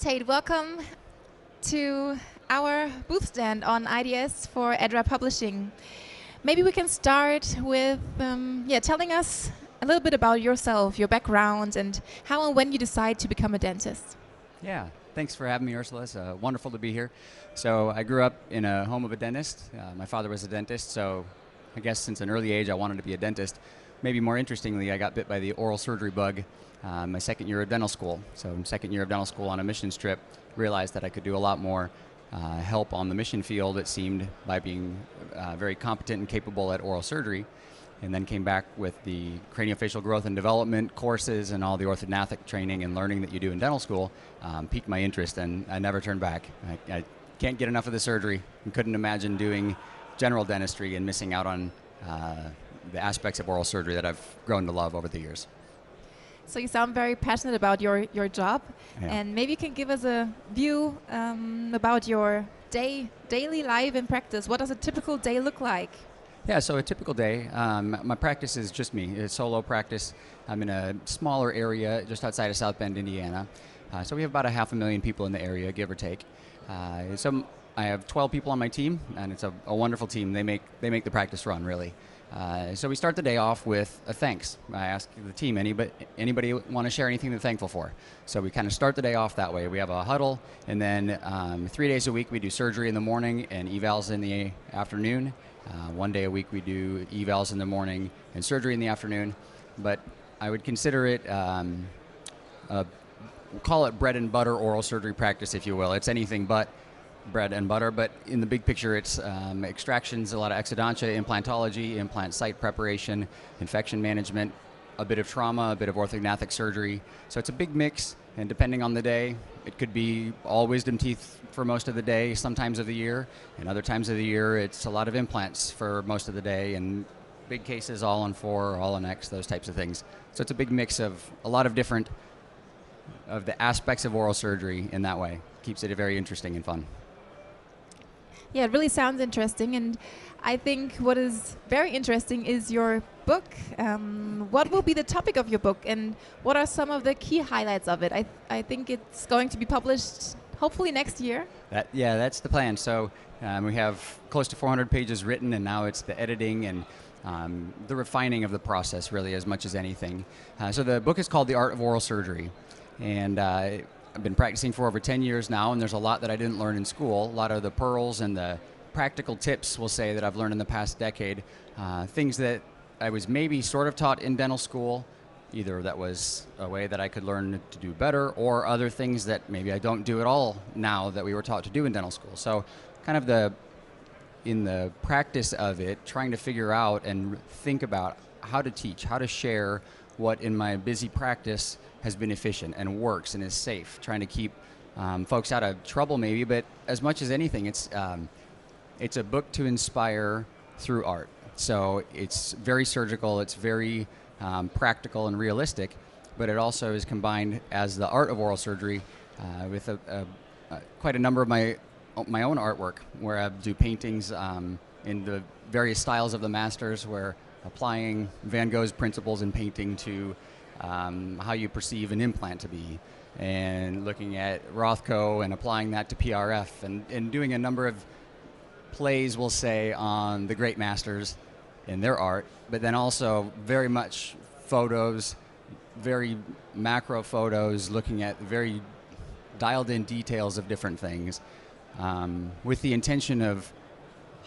Tate, welcome to our booth stand on IDS for EDRA Publishing. Maybe we can start with telling us a little bit about yourself, your background, and how and when you decide to become a dentist. Yeah, thanks for having me, Ursula. It's wonderful to be here. So I grew up in a home of a dentist. My father was a dentist, so I guess since an early age I wanted to be a dentist. Maybe more interestingly, I got bit by the oral surgery bug my second year of dental school. So in second year of dental school on a missions trip, realized that I could do a lot more help on the mission field, it seemed, by being very competent and capable at oral surgery. And then came back with the craniofacial growth and development courses and all the orthodontic training and learning that you do in dental school, piqued my interest, and I never turned back. I can't get enough of the surgery and couldn't imagine doing general dentistry and missing out on the aspects of oral surgery that I've grown to love over the years. So you sound very passionate about your job, Yeah. and maybe you can give us a view about your daily life and practice. What does a typical day look like? Yeah, so a typical day, my practice is just me. It's solo practice. I'm in a smaller area just outside of South Bend, Indiana. So we have about 500,000 people in the area, give or take. So I have 12 people on my team, and it's a wonderful team. They make the practice run, really. So we start the day off with a thanks. I ask the team, anybody want to share anything they're thankful for? So we kind of start the day off that way. We have a huddle, and then 3 days a week we do surgery in the morning and evals in the afternoon. 1 day a week we do evals in the morning and surgery in the afternoon. But I would consider it, call it bread and butter oral surgery practice, if you will. It's anything but bread and butter, but in the big picture it's extractions, a lot of exodontia, implantology, implant site preparation, infection management, a bit of trauma, a bit of orthognathic surgery. So it's a big mix, and depending on the day, it could be all wisdom teeth for most of the day, sometimes of the year, and other times of the year it's a lot of implants for most of the day, and big cases all on 4, all on X, those types of things. So it's a big mix of a lot of different of the aspects of oral surgery in that way. Keeps it very interesting and fun. Yeah, it really sounds interesting, and I think what is very interesting is your book. What will be the topic of your book, and what are some of the key highlights of it? I think it's going to be published hopefully next year. That's the plan. So we have close to 400 pages written, and now it's the editing and the refining of the process, really, as much as anything. So the book is called The Art of Oral Surgery, and I've been practicing for over 10 years now, and there's a lot that I didn't learn in school. A lot of the pearls and the practical tips, we'll say, that I've learned in the past decade. Things that I was maybe sort of taught in dental school, either that was a way that I could learn to do better, or other things that maybe I don't do at all now that we were taught to do in dental school. So kind of in the practice of it, trying to figure out and think about how to teach, how to share what in my busy practice has been efficient and works and is safe, trying to keep folks out of trouble maybe, but as much as anything, it's a book to inspire through art. So it's very surgical, it's very practical and realistic, but it also is combined as the art of oral surgery with quite a number of my own artwork, where I do paintings in the various styles of the masters, where applying Van Gogh's principles in painting to how you perceive an implant to be, and looking at Rothko and applying that to PRF, and doing a number of plays, we'll say, on the great masters and their art, but then also very much photos, very macro photos, looking at very dialed in details of different things, with the intention of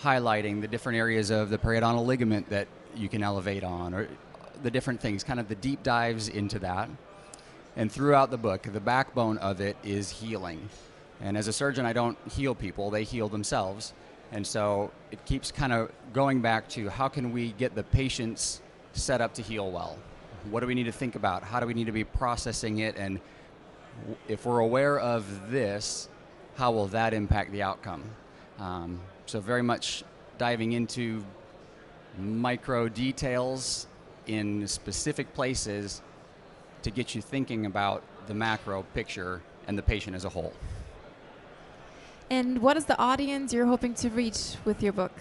highlighting the different areas of the periodontal ligament that you can elevate on, or the different things, kind of the deep dives into that. And throughout the book, the backbone of it is healing. And as a surgeon, I don't heal people, they heal themselves. And so it keeps kind of going back to how can we get the patients set up to heal well? What do we need to think about? How do we need to be processing it? And if we're aware of this, how will that impact the outcome? So very much diving into micro details in specific places to get you thinking about the macro picture and the patient as a whole. And what is the audience you're hoping to reach with your book?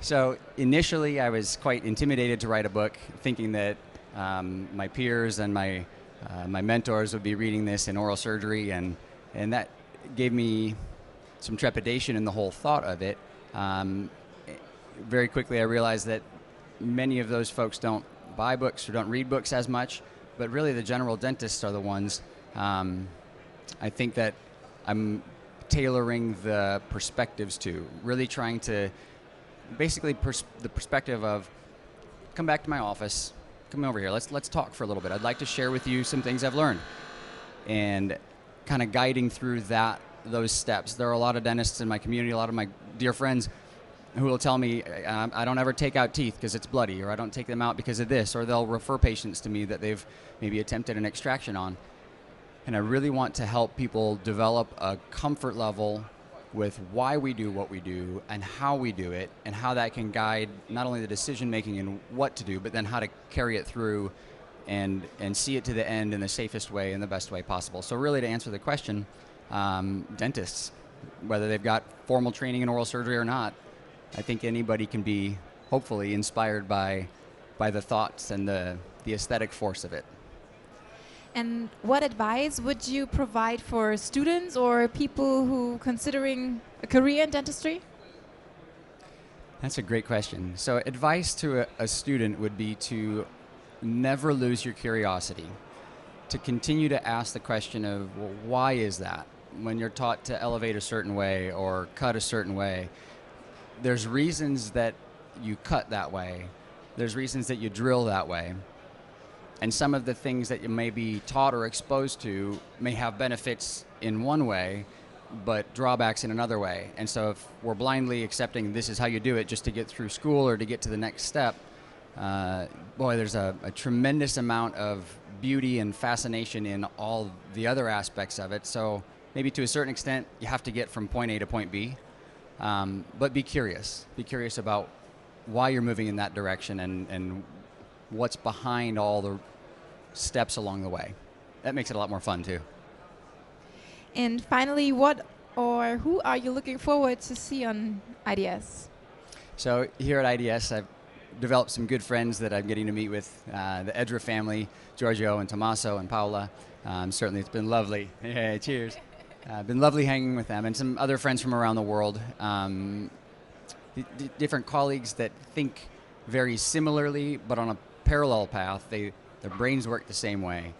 So initially I was quite intimidated to write a book, thinking that my peers and my mentors would be reading this in oral surgery and And that gave me some trepidation in the whole thought of it. Very quickly I realized that many of those folks don't buy books or don't read books as much, but really the general dentists are the ones. I think that I'm tailoring the perspectives to, really trying to basically the perspective of, come back to my office, come over here, let's talk for a little bit. I'd like to share with you some things I've learned, and kind of guiding through those steps. There are a lot of dentists in my community, a lot of my dear friends who will tell me, I don't ever take out teeth because it's bloody, or I don't take them out because of this, or they'll refer patients to me that they've maybe attempted an extraction on. And I really want to help people develop a comfort level with why we do what we do and how we do it, and how that can guide not only the decision making and what to do, but then how to carry it through and see it to the end in the safest way and the best way possible. So really, to answer the question, dentists, whether they've got formal training in oral surgery or not, I think anybody can be hopefully inspired by the thoughts and the aesthetic force of it. And what advice would you provide for students or people who considering a career in dentistry? That's a great question. So advice to a student would be to never lose your curiosity, to continue to ask the question of, well, why is that? When you're taught to elevate a certain way or cut a certain way, there's reasons that you cut that way. There's reasons that you drill that way. And some of the things that you may be taught or exposed to may have benefits in one way, but drawbacks in another way. And so if we're blindly accepting this is how you do it just to get through school or to get to the next step, boy, there's a tremendous amount of beauty and fascination in all the other aspects of it. So maybe to a certain extent, you have to get from point A to point B. But be curious. Be curious about why you're moving in that direction and what's behind all the steps along the way. That makes it a lot more fun too. And finally, what or who are you looking forward to see on IDS? So here at IDS, I've developed some good friends that I'm getting to meet with, the Edra family, Giorgio and Tommaso and Paola. Certainly it's been lovely. Yeah, cheers. Been lovely hanging with them, and some other friends from around the world. Different colleagues that think very similarly, but on a parallel path. Their brains work the same way,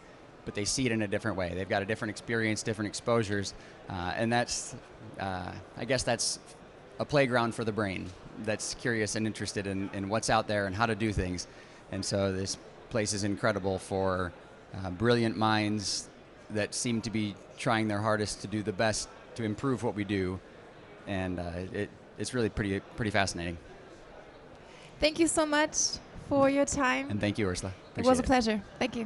but they see it in a different way. They've got a different experience, different exposures, and that's, I guess that's a playground for the brain that's curious and interested in what's out there and how to do things. And so this place is incredible for brilliant minds that seem to be trying their hardest to do the best to improve what we do, and it's really pretty fascinating. Thank you so much for your time. And thank you, Ursula. It was a pleasure. Thank you.